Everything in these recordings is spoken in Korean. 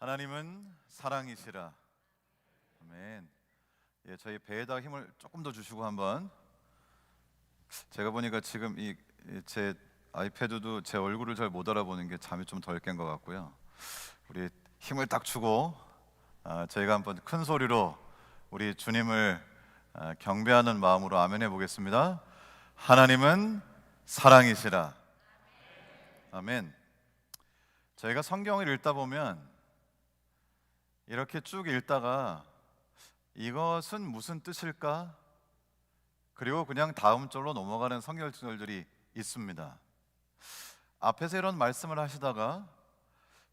하나님은 사랑이시라. 아멘. 저희 배에다 힘을 조금 더 주시고 한번. 제가 보니까 지금 제 아이패드도 제 얼굴을 잘 못 알아보는 게 잠이 좀 덜 깬 것 같고요. 우리 힘을 딱 주고 저희가 한번 큰 소리로 우리 주님을 경배하는 마음으로 아멘 해보겠습니다. 하나님은 사랑이시라. 아멘. 저희가 성경을 읽다 보면 이렇게 쭉 읽다가 이것은 무슨 뜻일까? 그리고 그냥 다음 절로 넘어가는 성경절들이 있습니다. 앞에서 이런 말씀을 하시다가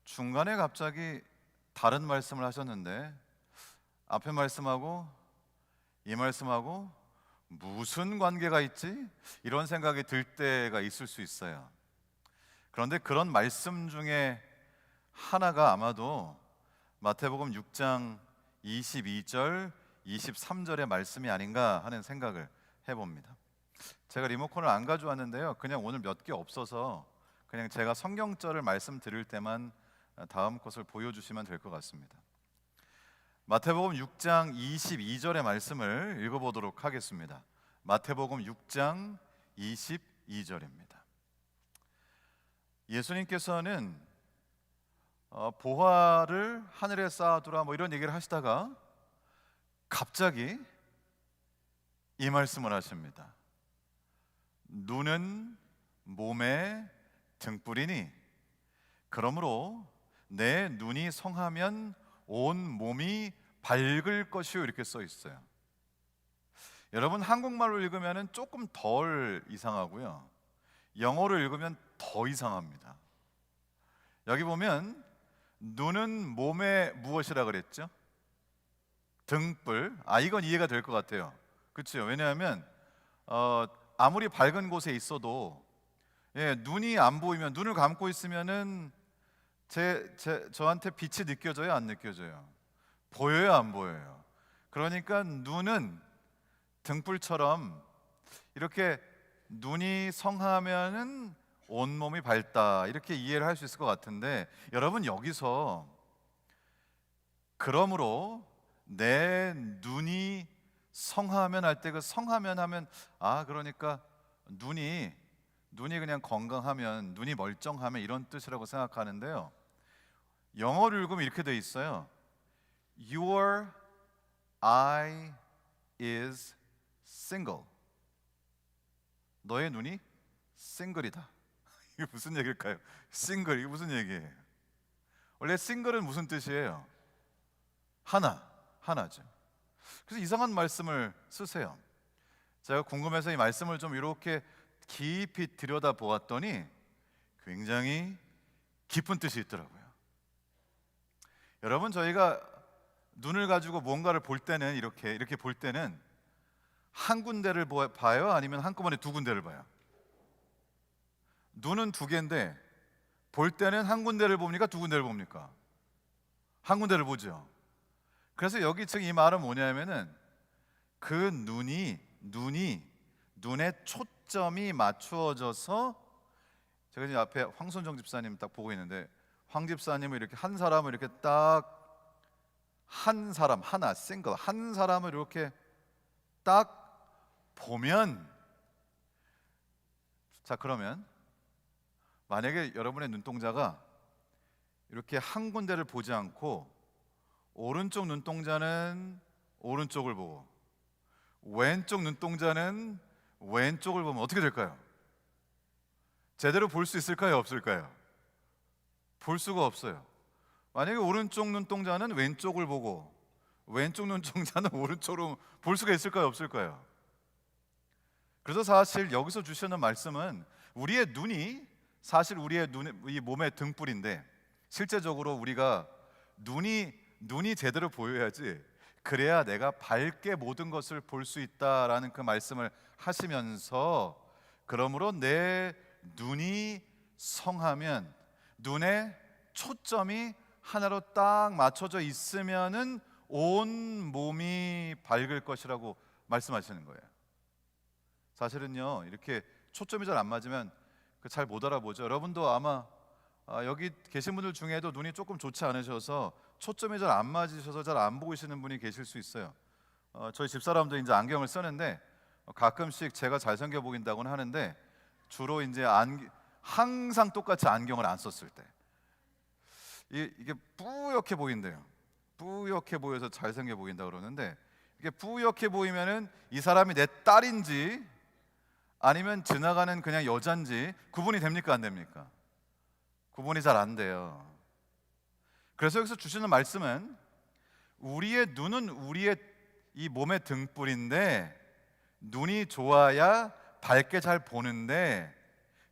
중간에 갑자기 다른 말씀을 하셨는데 앞에 말씀하고 이 말씀하고 무슨 관계가 있지? 이런 생각이 들 때가 있을 수 있어요. 그런데 그런 말씀 중에 하나가 아마도 마태복음 6장 22절, 23절의 말씀이 아닌가 하는 생각을 해봅니다. 제가 리모컨을 안 가져왔는데요, 그냥 오늘 몇 개 없어서 그냥 제가 성경절을 말씀드릴 때만 다음 것을 보여주시면 될 것 같습니다. 마태복음 6장 22절의 말씀을 읽어보도록 하겠습니다. 마태복음 6장 22절입니다. 예수님께서는 보화를 하늘에 쌓아두라 뭐 이런 얘기를 하시다가 갑자기 이 말씀을 하십니다. 눈은 몸의 등불이니 그러므로 내 눈이 성하면 온 몸이 밝을 것이요, 이렇게 써 있어요. 여러분, 한국말로 읽으면 조금 덜 이상하고요, 영어로 읽으면 더 이상합니다. 여기 보면 눈은 몸의 무엇이라 그랬죠? 등불. 이건 이해가 될 것 같아요. 그렇죠? 왜냐하면 아무리 밝은 곳에 있어도 눈이 안 보이면, 눈을 감고 있으면은 저한테 빛이 느껴져요, 안 느껴져요? 보여요, 안 보여요? 그러니까 눈은 등불처럼 이렇게 눈이 성하면은 온몸이 밝다, 이렇게 이해를 할 수 있을 것 같은데, 여러분, 여기서 그러므로 내 눈이 성하면 할 때 그 성하면 하면 그러니까 눈이 그냥 건강하면, 눈이 멀쩡하면 이런 뜻이라고 생각하는데요, 영어로 읽으면 이렇게 돼 있어요. Your eye is single. 너의 눈이 싱글이다. 이게 무슨 얘기일까요? 싱글, 이게 무슨 얘기예요? 원래 싱글은 무슨 뜻이에요? 하나죠. 그래서 이상한 말씀을 쓰세요. 제가 궁금해서 이 말씀을 좀 이렇게 깊이 들여다 보았더니 굉장히 깊은 뜻이 있더라고요. 여러분, 저희가 눈을 가지고 뭔가를 볼 때는 이렇게 볼 때는 한 군데를 봐요? 아니면 한꺼번에 두 군데를 봐요? 눈은 두 개인데 볼 때는 한 군데를 봅니까? 두 군데를 봅니까? 한 군데를 보죠. 그래서 여기 지금 이 말은 뭐냐면은 그 눈에 초점이 맞추어져서, 제가 지금 앞에 황순정 집사님 딱 보고 있는데, 황 집사님을 이렇게 한 사람을 이렇게 딱 한 사람 하나 싱글 한 사람을 이렇게 딱 보면, 자, 그러면 만약에 여러분의 눈동자가 이렇게 한 군데를 보지 않고 오른쪽 눈동자는 오른쪽을 보고 왼쪽 눈동자는 왼쪽을 보면 어떻게 될까요? 제대로 볼 수 있을까요, 없을까요? 볼 수가 없어요. 만약에 오른쪽 눈동자는 왼쪽을 보고 왼쪽 눈동자는 오른쪽으로 볼 수가 있을까요, 없을까요? 그래서 사실 여기서 주시는 말씀은 우리의 눈이 사실 우리의 이 몸의 등불인데, 실제적으로 우리가 눈이 제대로 보여야지, 그래야 내가 밝게 모든 것을 볼 수 있다라는 그 말씀을 하시면서, 그러므로 내 눈이 성하면, 눈에 초점이 하나로 딱 맞춰져 있으면은 온 몸이 밝을 것이라고 말씀하시는 거예요. 사실은요, 이렇게 초점이 잘 안 맞으면 잘 못 알아보죠. 여러분도 아마 여기 계신 분들 중에도 눈이 조금 좋지 않으셔서 초점이 잘 안 맞으셔서 잘 안 보이시는 분이 계실 수 있어요. 저희 집사람도 이제 안경을 쓰는데 가끔씩 제가 잘생겨 보인다고는 하는데 주로 이제 항상 똑같이 안경을 안 썼을 때 이게 뿌옇게 보인대요. 뿌옇게 보여서 잘생겨 보인다 그러는데 이게 뿌옇게 보이면은 이 사람이 내 딸인지 아니면 지나가는 그냥 여잔지 구분이 됩니까 안 됩니까? 구분이 잘 안 돼요. 그래서 여기서 주시는 말씀은 우리의 눈은 우리의 이 몸의 등불인데 눈이 좋아야 밝게 잘 보는데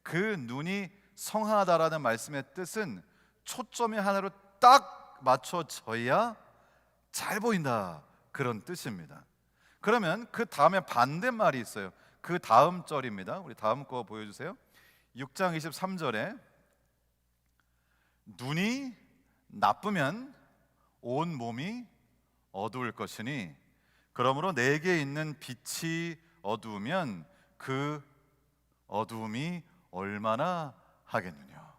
그 눈이 성하다라는 말씀의 뜻은 초점이 하나로 딱 맞춰져야 잘 보인다 그런 뜻입니다. 그러면 그 다음에 반대말이 있어요. 그 다음 절입니다. 우리 다음 거 보여주세요. 6장 23절에 눈이 나쁘면 온 몸이 어두울 것이니 그러므로 내게 있는 빛이 어두우면 그 어두움이 얼마나 하겠느냐.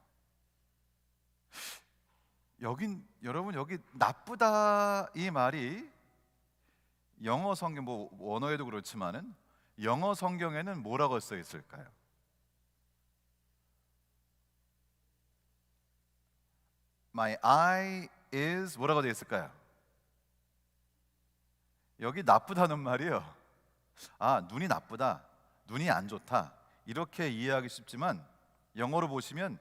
여러분 여기 나쁘다 이 말이 영어 성경 뭐 원어에도 그렇지만은 영어 성경에는 뭐라고 써 있을까요? My eye is 뭐라고 되어 있을까요? 여기 나쁘다는 말이요. 눈이 나쁘다, 눈이 안 좋다 이렇게 이해하기 쉽지만 영어로 보시면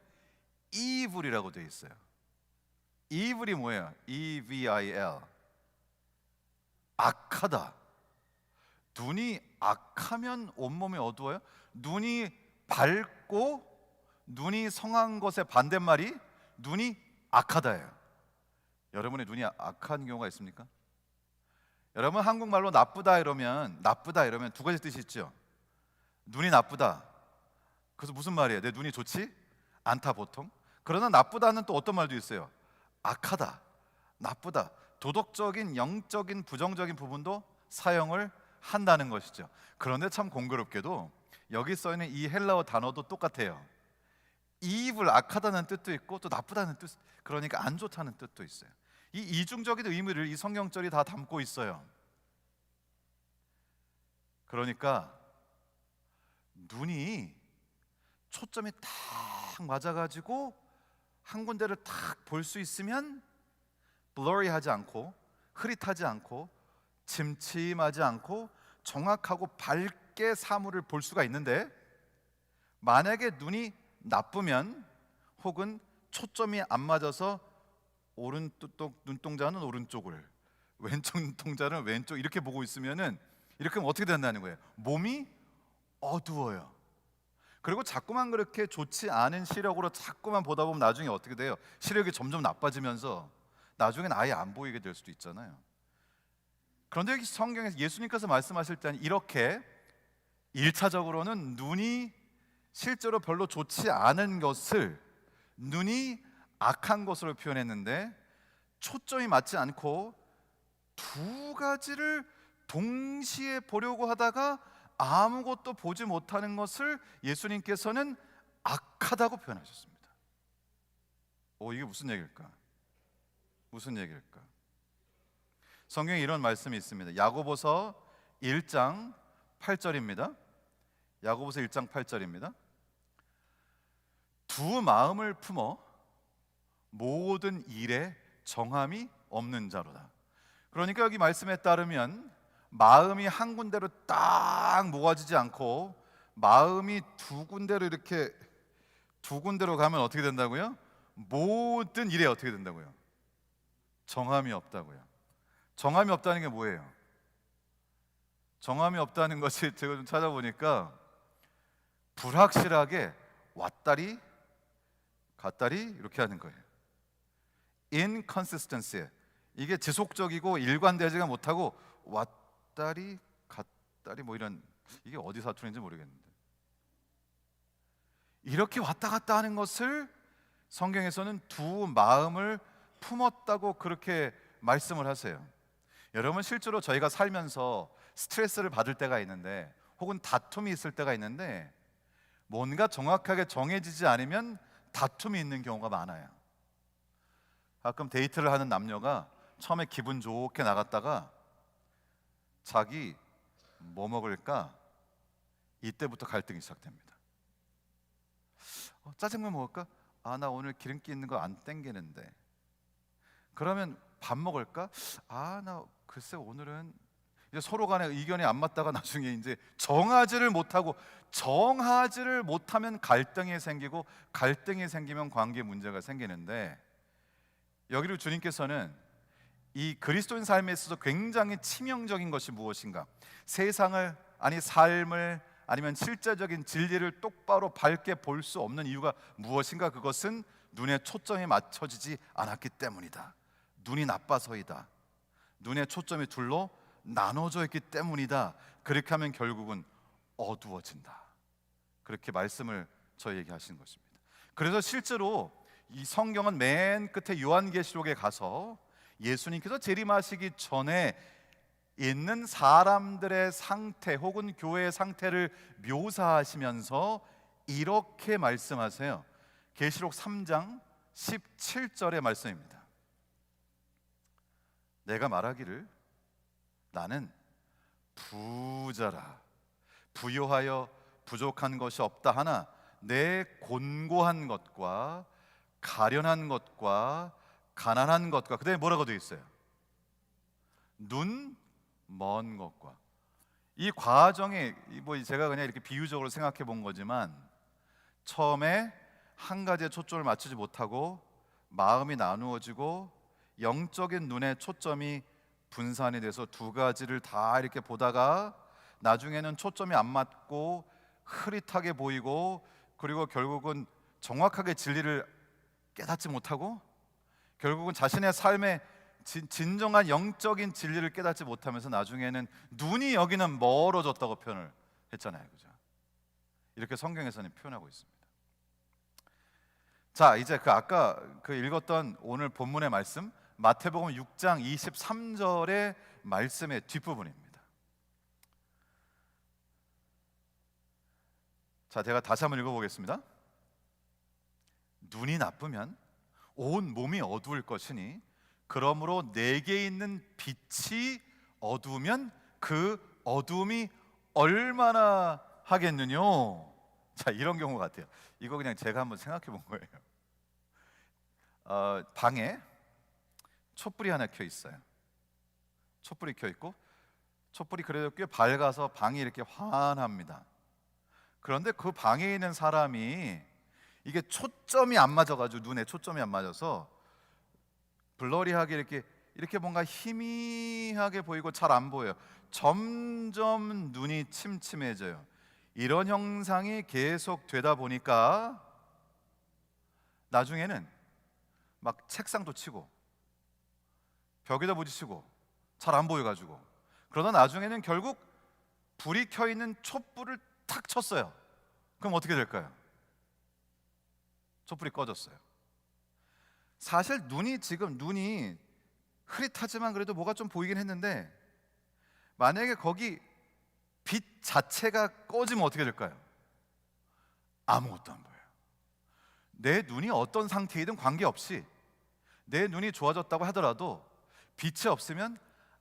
evil이라고 되어 있어요. evil이 뭐예요? E-V-I-L 악하다. 눈이 악하면 온몸이 어두워요? 눈이 밝고 눈이 성한 것의 반대말이 눈이 악하다예요. 여러분의 눈이 악한 경우가 있습니까? 여러분 한국말로 나쁘다 이러면 두 가지 뜻이 있죠. 눈이 나쁘다. 그래서 무슨 말이에요? 내 눈이 좋지 않다 보통. 그러나 나쁘다는 또 어떤 말도 있어요. 악하다, 나쁘다. 도덕적인, 영적인, 부정적인 부분도 사용을 한다는 것이죠. 그런데 참 공교롭게도 여기 써 있는 이 헬라어 단어도 똑같아요. evil, 악하다는 뜻도 있고 또 나쁘다는 뜻, 그러니까 안 좋다는 뜻도 있어요. 이 이중적인 의미를 이 성경절이 다 담고 있어요. 그러니까 눈이 초점이 딱 맞아가지고 한 군데를 딱 볼 수 있으면 blurry하지 않고 흐릿하지 않고 침침하지 않고 정확하고 밝게 사물을 볼 수가 있는데 만약에 눈이 나쁘면 혹은 초점이 안 맞아서 오른쪽 눈동자는 오른쪽을 왼쪽 눈동자는 왼쪽 이렇게 보고 있으면은 이렇게 하면 어떻게 된다는 거예요? 몸이 어두워요. 그리고 자꾸만 그렇게 좋지 않은 시력으로 자꾸만 보다 보면 나중에 어떻게 돼요? 시력이 점점 나빠지면서 나중엔 아예 안 보이게 될 수도 있잖아요. 그런데 여기 성경에서 예수님께서 말씀하실 때는 이렇게 1차적으로는 눈이 실제로 별로 좋지 않은 것을 눈이 악한 것으로 표현했는데 초점이 맞지 않고 두 가지를 동시에 보려고 하다가 아무것도 보지 못하는 것을 예수님께서는 악하다고 표현하셨습니다. 이게 무슨 얘기일까? 무슨 얘기일까? 성경에 이런 말씀이 있습니다. 야고보서 1장 8절입니다. 야고보서 1장 8절입니다. 두 마음을 품어 모든 일에 정함이 없는 자로다. 그러니까 여기 말씀에 따르면 마음이 한 군데로 딱 모아지지 않고 마음이 두 군데로 이렇게 두 군데로 가면 어떻게 된다고요? 모든 일에 어떻게 된다고요? 정함이 없다고요. 정함이 없다는 게 뭐예요? 정함이 없다는 것이 제가 좀 찾아보니까 불확실하게 왔다리 갔다리 이렇게 하는 거예요. inconsistency, 이게 지속적이고 일관되지가 못하고 왔다리 갔다리 뭐 이런, 이게 어디 사투리인지 모르겠는데 이렇게 왔다 갔다 하는 것을 성경에서는 두 마음을 품었다고 그렇게 말씀을 하세요. 여러분 실제로 저희가 살면서 스트레스를 받을 때가 있는데 혹은 다툼이 있을 때가 있는데 뭔가 정확하게 정해지지 않으면 다툼이 있는 경우가 많아요. 가끔 데이트를 하는 남녀가 처음에 기분 좋게 나갔다가 자기 뭐 먹을까? 이때부터 갈등이 시작됩니다. 짜장면 먹을까? 나 오늘 기름기 있는 거 안 땡기는데. 그러면 밥 먹을까? 나 글쎄 오늘은, 이제 서로 간에 의견이 안 맞다가 나중에 이제 정하지를 못하면 갈등이 생기고, 갈등이 생기면 관계 문제가 생기는데, 여기로 주님께서는 이 그리스도인 삶에 있어서 굉장히 치명적인 것이 무엇인가, 세상을, 아니 삶을, 아니면 실제적인 진리를 똑바로 밝게 볼 수 없는 이유가 무엇인가, 그것은 눈에 초점이 맞춰지지 않았기 때문이다. 눈이 나빠서이다. 눈의 초점이 둘로 나눠져 있기 때문이다. 그렇게 하면 결국은 어두워진다. 그렇게 말씀을 저희에게 하신 것입니다. 그래서 실제로 이 성경은 맨 끝에 요한계시록에 가서 예수님께서 재림하시기 전에 있는 사람들의 상태 혹은 교회의 상태를 묘사하시면서 이렇게 말씀하세요. 계시록 3장 17절의 말씀입니다. 내가 말하기를 나는 부자라, 부요하여 부족한 것이 없다 하나 내 곤고한 것과 가련한 것과 가난한 것과, 그다음에 뭐라고 되어 있어요? 눈 먼 것과. 이 과정에 뭐 제가 그냥 이렇게 비유적으로 생각해 본 거지만, 처음에 한 가지에 초점을 맞추지 못하고 마음이 나누어지고 영적인 눈의 초점이 분산이 돼서 두 가지를 다 이렇게 보다가 나중에는 초점이 안 맞고 흐릿하게 보이고, 그리고 결국은 정확하게 진리를 깨닫지 못하고, 결국은 자신의 삶의 진정한 영적인 진리를 깨닫지 못하면서 나중에는 눈이 여기는 멀어졌다고 표현을 했잖아요, 그죠? 이렇게 성경에서는 표현하고 있습니다. 자, 이제 아까 읽었던 오늘 본문의 말씀, 마태복음 6장 23절의 말씀의 뒷부분입니다. 자, 제가 다시 한번 읽어보겠습니다. 눈이 나쁘면 온 몸이 어두울 것이니 그러므로 내게 있는 빛이 어두우면 그 어두움이 얼마나 하겠느뇨. 자, 이런 경우 같아요. 이거 그냥 제가 한번 생각해 본 거예요. 방에 촛불이 하나 켜 있어요. 촛불이 켜 있고, 촛불이 그래도 꽤 밝아서 방이 이렇게 환합니다. 그런데 그 방에 있는 사람이 이게 초점이 안 맞아가지고, 눈에 초점이 안 맞아서 블러리하게 이렇게 뭔가 희미하게 보이고 잘 안 보여요. 점점 눈이 침침해져요. 이런 형상이 계속 되다 보니까 나중에는 막 책상도 치고 벽에다 부딪히고 잘 안 보여가지고, 그러다 나중에는 결국 불이 켜 있는 촛불을 탁 쳤어요. 그럼 어떻게 될까요? 촛불이 꺼졌어요. 사실 눈이 흐릿하지만 그래도 뭐가 좀 보이긴 했는데, 만약에 거기 빛 자체가 꺼지면 어떻게 될까요? 아무것도 안 보여요. 내 눈이 어떤 상태이든 관계없이 내 눈이 좋아졌다고 하더라도 빛이 없으면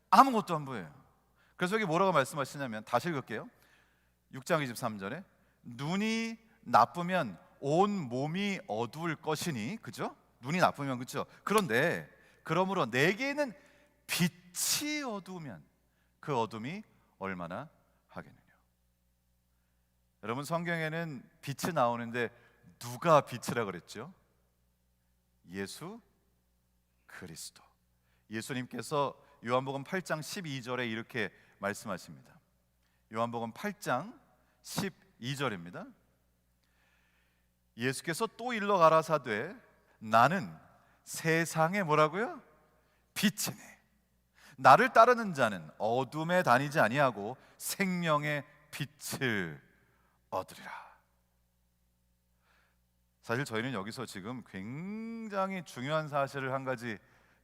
아무것도 안 보여요. 그래서 여기 뭐라고 말씀하시냐면, 다시 읽을게요. 6장 23절에 눈이 나쁘면 온 몸이 어두울 것이니, 그죠? 눈이 나쁘면, 그죠? 그런데 그러므로 내게는 빛이 어두우면 그 어둠이 얼마나 하겠느냐. 여러분, 성경에는 빛이 나오는데 누가 빛이라 그랬죠? 예수 그리스도. 예수님께서 요한복음 8장 12절에 이렇게 말씀하십니다. 요한복음 8장 12절입니다. 예수께서 또 일러 가라사대 나는 세상에 뭐라고요? 빛이니 나를 따르는 자는 어둠에 다니지 아니하고 생명의 빛을 얻으리라. 사실 저희는 여기서 지금 굉장히 중요한 사실을 한 가지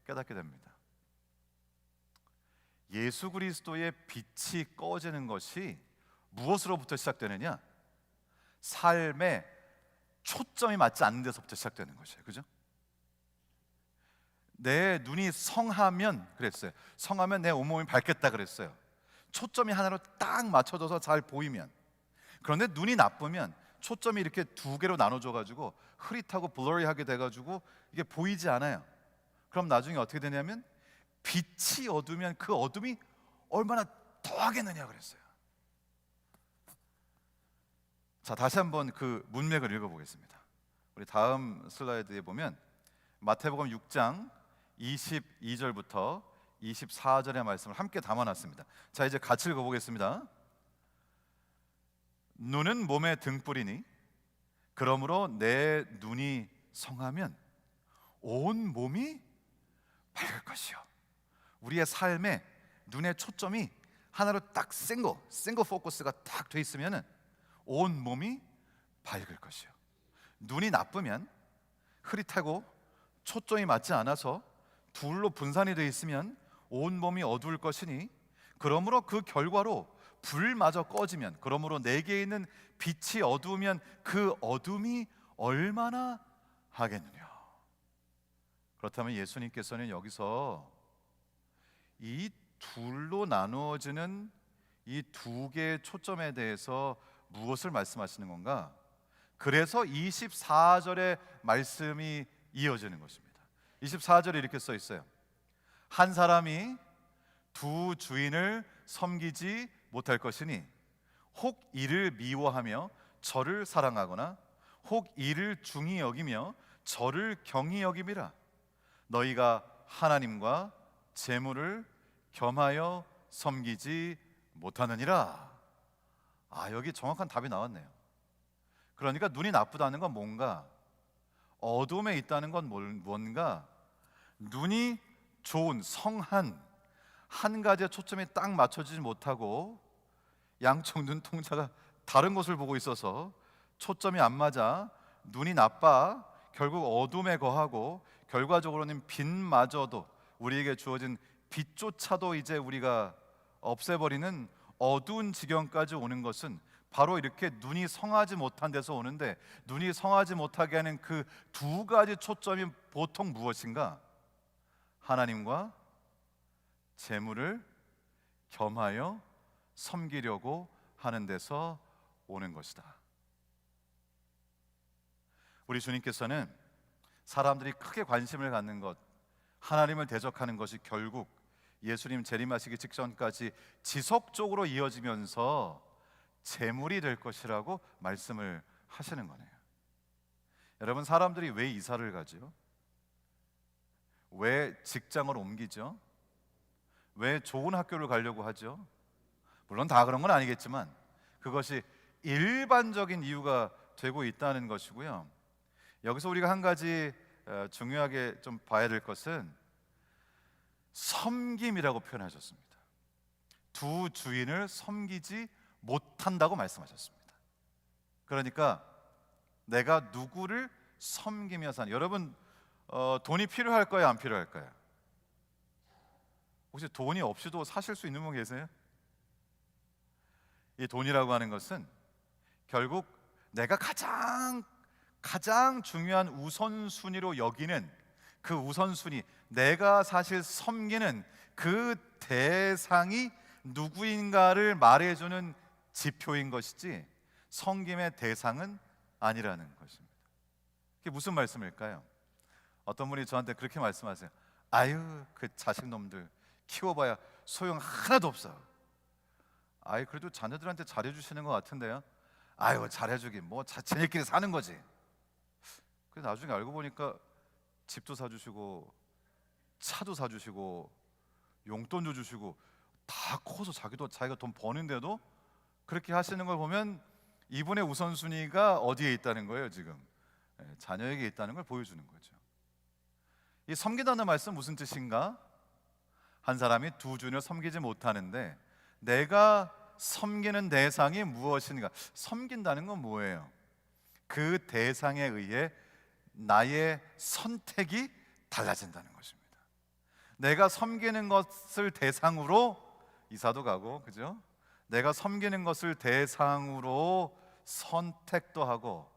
깨닫게 됩니다. 예수 그리스도의 빛이 꺼지는 것이 무엇으로부터 시작되느냐? 삶의 초점이 맞지 않는 데서부터 시작되는 것이에요. 그죠? 내 눈이 성하면 그랬어요. 성하면 내 온몸이 밝겠다 그랬어요. 초점이 하나로 딱 맞춰져서 잘 보이면. 그런데 눈이 나쁘면 초점이 이렇게 두 개로 나눠져 가지고 흐릿하고 블러리하게 돼 가지고 이게 보이지 않아요. 그럼 나중에 어떻게 되냐면 빛이 어두면 그 어둠이 얼마나 더하겠느냐 그랬어요. 자, 다시 한번 그 문맥을 읽어보겠습니다. 우리 다음 슬라이드에 보면 마태복음 6장 22절부터 24절의 말씀을 함께 담아놨습니다. 자, 이제 같이 읽어보겠습니다. 눈은 몸의 등불이니 그러므로 내 눈이 성하면 온 몸이 밝을 것이요. 우리의 삶에 눈의 초점이 하나로 딱 싱글 포커스가 딱 돼 있으면은 온 몸이 밝을 것이요. 눈이 나쁘면 흐릿하고 초점이 맞지 않아서 둘로 분산이 되어 있으면 온 몸이 어두울 것이니 그러므로 그 결과로 불마저 꺼지면 그러므로 내게 있는 빛이 어두우면 그 어둠이 얼마나 하겠느냐. 그렇다면 예수님께서는 여기서 이 둘로 나누어지는 이 두 개의 초점에 대해서 무엇을 말씀하시는 건가? 그래서 24절의 말씀이 이어지는 것입니다. 24절에 이렇게 써 있어요. 한 사람이 두 주인을 섬기지 못할 것이니 혹 이를 미워하며 저를 사랑하거나 혹 이를 중히 여기며 저를 경히 여김이라. 너희가 하나님과 재물을 겸하여 섬기지 못하느니라. 여기 정확한 답이 나왔네요. 그러니까 눈이 나쁘다는 건 뭔가, 어둠에 있다는 건 뭔가, 눈이 좋은 성한 한 가지에 초점이 딱 맞춰지지 못하고 양쪽 눈동자가 다른 곳을 보고 있어서 초점이 안 맞아 눈이 나빠 결국 어둠에 거하고 결과적으로는 빛마저도, 우리에게 주어진 빛조차도 이제 우리가 없애버리는 어두운 지경까지 오는 것은 바로 이렇게 눈이 성하지 못한 데서 오는데, 눈이 성하지 못하게 하는 그 두 가지 초점이 보통 무엇인가? 하나님과 재물을 겸하여 섬기려고 하는 데서 오는 것이다. 우리 주님께서는 사람들이 크게 관심을 갖는 것, 하나님을 대적하는 것이 결국 예수님 재림하시기 직전까지 지속적으로 이어지면서 재물이 될 것이라고 말씀을 하시는 거네요. 여러분, 사람들이 왜 이사를 가죠? 왜 직장을 옮기죠? 왜 좋은 학교를 가려고 하죠? 물론 다 그런 건 아니겠지만 그것이 일반적인 이유가 되고 있다는 것이고요. 여기서 우리가 한 가지 중요하게 좀 봐야 될 것은 섬김이라고 표현하셨습니다. 두 주인을 섬기지 못한다고 말씀하셨습니다. 그러니까 내가 누구를 섬기며 사는, 여러분 돈이 필요할까요? 안 필요할까요? 혹시 돈이 없이도 사실 수 있는 분 계세요? 이 돈이라고 하는 것은 결국 내가 가장 중요한 우선순위로 여기는 그 우선순위, 내가 사실 섬기는 그 대상이 누구인가를 말해주는 지표인 것이지 섬김의 대상은 아니라는 것입니다. 그게 무슨 말씀일까요? 어떤 분이 저한테 그렇게 말씀하세요. 아유, 그 자식놈들 키워봐야 소용 하나도 없어. 그래도 자녀들한테 잘해주시는 것 같은데요. 아유, 잘해주긴 뭐 자녀끼리 사는 거지. 그래서 나중에 알고 보니까 집도 사주시고 차도 사주시고 용돈도 주시고 다 커서 자기가 돈 버는데도 그렇게 하시는 걸 보면 이분의 우선순위가 어디에 있다는 거예요. 지금 자녀에게 있다는 걸 보여주는 거죠. 이 섬기다는 말씀 무슨 뜻인가? 한 사람이 두 주인을 섬기지 못하는데 내가 섬기는 대상이 무엇인가? 섬긴다는 건 뭐예요? 그 대상에 의해 나의 선택이 달라진다는 것입니다. 내가 섬기는 것을 대상으로 이사도 가고, 그죠? 내가 섬기는 것을 대상으로 선택도 하고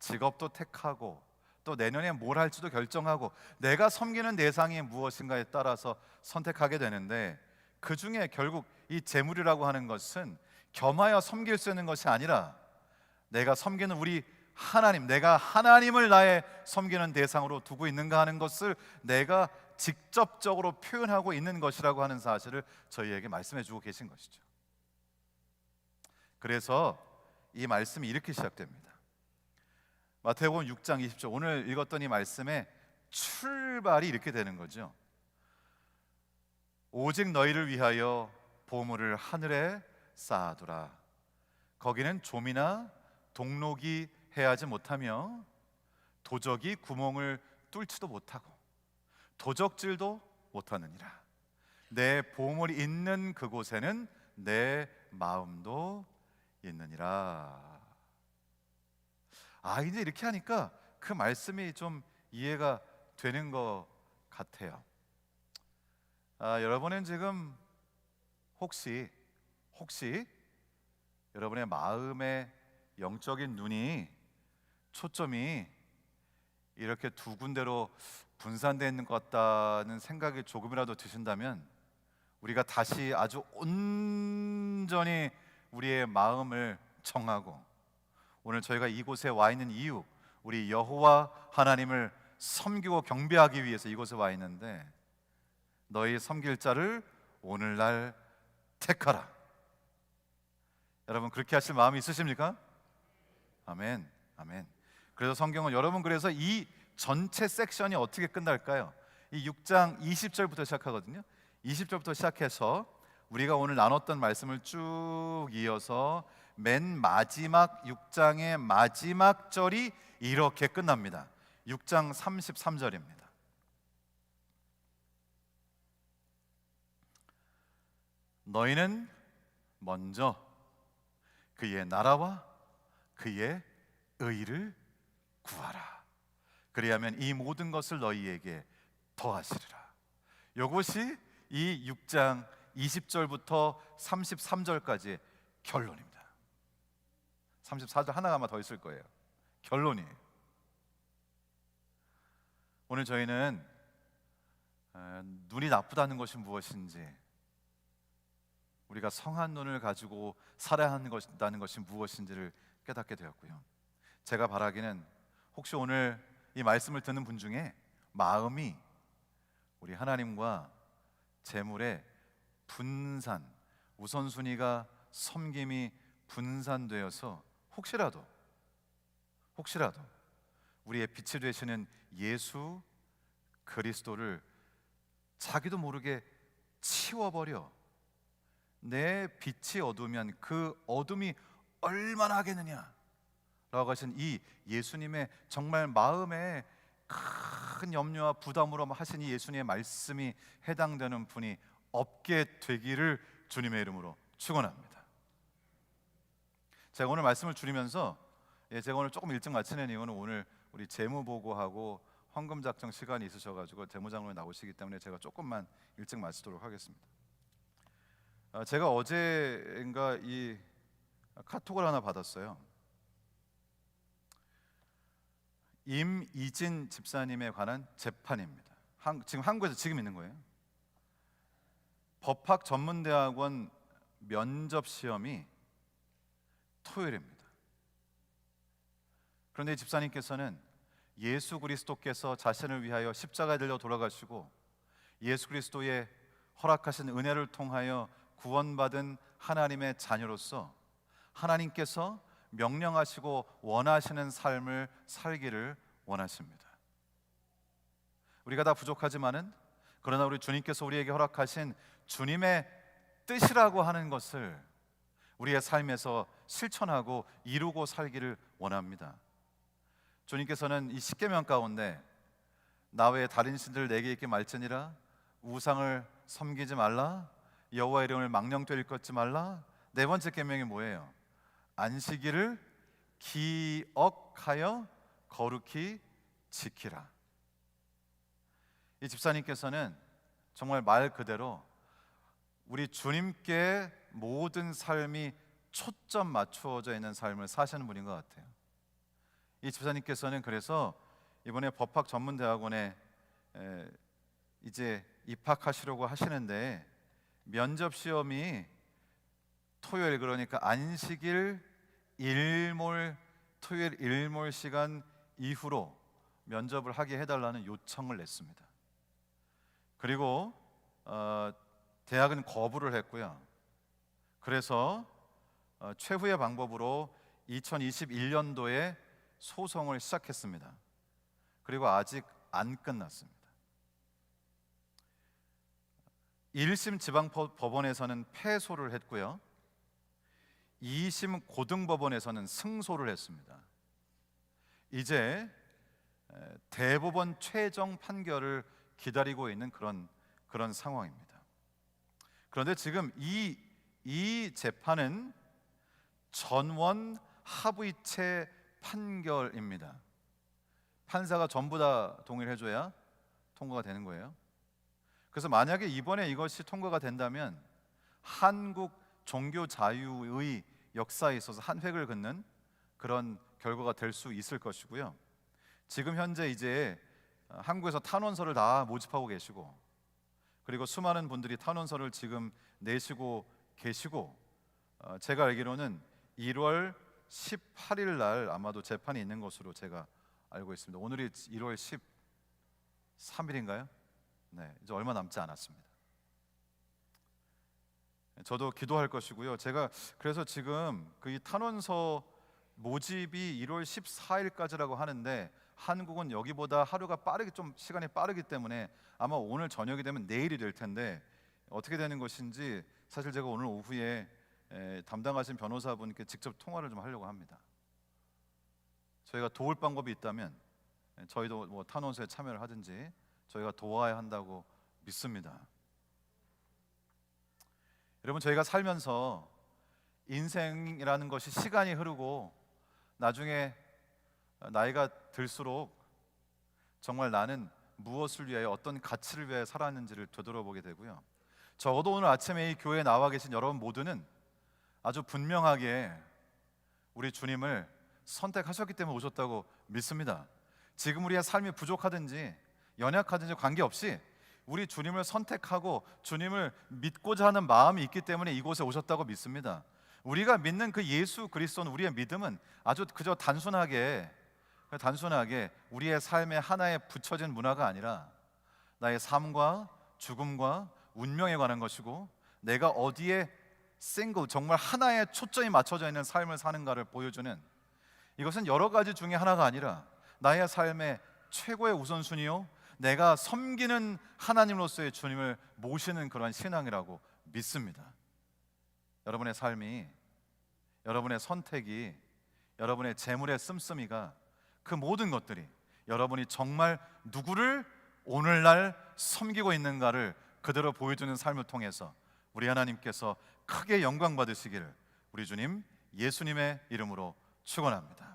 직업도 택하고 또 내년에 뭘 할지도 결정하고 내가 섬기는 대상이 무엇인가에 따라서 선택하게 되는데, 그 중에 결국 이 재물이라고 하는 것은 겸하여 섬길 수 있는 것이 아니라 내가 섬기는 우리 하나님, 내가 하나님을 나의 섬기는 대상으로 두고 있는가 하는 것을 내가 직접적으로 표현하고 있는 것이라고 하는 사실을 저희에게 말씀해 주고 계신 것이죠. 그래서 이 말씀이 이렇게 시작됩니다. 마태복음 6장 20절, 오늘 읽었던 이 말씀의 출발이 이렇게 되는 거죠. 오직 너희를 위하여 보물을 하늘에 쌓아두라. 거기는 좀이나 동록이 해하지 못하며 도적이 구멍을 뚫지도 못하고 도적질도 못하느니라. 내 보물이 있는 그곳에는 내 마음도 있느니라. 이제 이렇게 하니까 그 말씀이 좀 이해가 되는 것 같아요. 여러분은 지금 혹시 여러분의 마음의 영적인 눈이, 초점이 이렇게 두 군데로 분산되어 있는 것 같다는 생각이 조금이라도 드신다면, 우리가 다시 아주 온전히 우리의 마음을 정하고, 오늘 저희가 이곳에 와 있는 이유, 우리 여호와 하나님을 섬기고 경배하기 위해서 이곳에 와 있는데, 너희 섬길 자를 오늘날 택하라. 여러분 그렇게 하실 마음이 있으십니까? 아멘, 아멘. 그래서 성경은 여러분, 그래서 이 전체 섹션이 어떻게 끝날까요? 이 6장 20절부터 시작하거든요. 20절부터 시작해서 우리가 오늘 나눴던 말씀을 쭉 이어서 맨 마지막 6장의 마지막 절이 이렇게 끝납니다. 6장 33절입니다. 너희는 먼저 그의 나라와 그의 의를 구하라. 그리하면 이 모든 것을 너희에게 더하시리라. 이것이 이 6장 20절부터 33절까지의 결론입니다. 34절 하나가 아마 더 있을 거예요. 결론이에요. 오늘 저희는 눈이 나쁘다는 것이 무엇인지, 우리가 성한 눈을 가지고 살아야 한다는 것이 무엇인지를 깨닫게 되었고요. 제가 바라기는 혹시 오늘 이 말씀을 듣는 분 중에 마음이 우리 하나님과 재물의 분산, 우선순위가, 섬김이 분산되어서 혹시라도 우리의 빛이 되시는 예수 그리스도를 자기도 모르게 치워버려 내 빛이 어두우면 그 어둠이 얼마나 하겠느냐 라고 하신 이 예수님의 정말 마음에 큰 염려와 부담으로 하신 이 예수님의 말씀이 해당되는 분이 없게 되기를 주님의 이름으로 축원합니다. 제가 오늘 말씀을 줄이면서, 제가 오늘 조금 일찍 마치는 이유는 오늘 우리 재무보고하고 헌금 작정 시간이 있으셔가지고 재무장로에 나오시기 때문에 제가 조금만 일찍 마치도록 하겠습니다. 제가 어제인가 이 카톡을 하나 받았어요. 임이진 집사님에 관한 재판입니다. 지금 한국에서 지금 있는 거예요. 법학 전문대학원 면접 시험이 토요일입니다. 그런데 이 집사님께서는 예수 그리스도께서 자신을 위하여 십자가에 달려 돌아가시고 예수 그리스도의 허락하신 은혜를 통하여 구원받은 하나님의 자녀로서 하나님께서 명령하시고 원하시는 삶을 살기를 원하십니다. 우리가 다 부족하지만은, 그러나 우리 주님께서 우리에게 허락하신 주님의 뜻이라고 하는 것을 우리의 삶에서 실천하고 이루고 살기를 원합니다. 주님께서는 이 십계명 가운데 나 외에 다른 신들을 내게 있게 말지니라, 우상을 섬기지 말라, 여호와의 이름을 망령되이 일컫지 말라. 네 번째 계명이 뭐예요? 안식일을 기억하여 거룩히 지키라. 이 집사님께서는 정말 말 그대로 우리 주님께 모든 삶이 초점 맞추어져 있는 삶을 사시는 분인 것 같아요. 이 집사님께서는 그래서 이번에 법학 전문대학원에 이제 입학하시려고 하시는데 면접 시험이 토요일, 그러니까 안식일 일몰, 토요일 일몰 시간 이후로 면접을 하게 해달라는 요청을 냈습니다. 그리고 대학은 거부를 했고요. 그래서 최후의 방법으로 2021년도에 소송을 시작했습니다. 그리고 아직 안 끝났습니다. 1심 지방법원에서는 패소를 했고요. 2심 고등법원에서는 승소를 했습니다. 이제 대법원 최종 판결을 기다리고 있는 그런 상황입니다. 그런데 지금 이 재판은 전원 합의체 판결입니다. 판사가 전부 다 동의를 해줘야 통과가 되는 거예요. 그래서 만약에 이번에 이것이 통과가 된다면 한국 종교 자유의 역사에 있어서 한 획을 긋는 그런 결과가 될 수 있을 것이고요. 지금 현재 이제 한국에서 탄원서를 다 모집하고 계시고, 그리고 수많은 분들이 탄원서를 지금 내시고 계시고, 제가 알기로는 1월 18일 날 아마도 재판이 있는 것으로 제가 알고 있습니다. 오늘이 1월 13일인가요? 네, 이제 얼마 남지 않았습니다. 저도 기도할 것이고요. 제가 그래서 지금 이 탄원서 모집이 1월 14일까지라고 하는데 한국은 여기보다 하루가 빠르게, 좀 시간이 빠르기 때문에 아마 오늘 저녁이 되면 내일이 될 텐데 어떻게 되는 것인지 사실 제가 오늘 오후에 담당하신 변호사분께 직접 통화를 좀 하려고 합니다. 저희가 도울 방법이 있다면 저희도 뭐 탄원서에 참여를 하든지 저희가 도와야 한다고 믿습니다. 여러분, 저희가 살면서 인생이라는 것이 시간이 흐르고 나중에 나이가 들수록 정말 나는 무엇을 위하여, 어떤 가치를 위하여 살았는지를 되돌아보게 되고요. 적어도 오늘 아침에 이 교회에 나와 계신 여러분 모두는 아주 분명하게 우리 주님을 선택하셨기 때문에 오셨다고 믿습니다. 지금 우리의 삶이 부족하든지 연약하든지 관계없이 우리 주님을 선택하고 주님을 믿고자 하는 마음이 있기 때문에 이곳에 오셨다고 믿습니다. 우리가 믿는 그 예수 그리스도는, 우리의 믿음은 아주 그저 단순하게 우리의 삶에 하나에 붙여진 문화가 아니라 나의 삶과 죽음과 운명에 관한 것이고, 내가 어디에 정말 하나에 초점이 맞춰져 있는 삶을 사는가를 보여주는, 이것은 여러 가지 중에 하나가 아니라 나의 삶의 최고의 우선순위요, 내가 섬기는 하나님으로서의 주님을 모시는 그런 신앙이라고 믿습니다. 여러분의 삶이, 여러분의 선택이, 여러분의 재물의 씀씀이가, 그 모든 것들이 여러분이 정말 누구를 오늘날 섬기고 있는가를 그대로 보여주는 삶을 통해서 우리 하나님께서 크게 영광 받으시기를 우리 주님 예수님의 이름으로 축원합니다.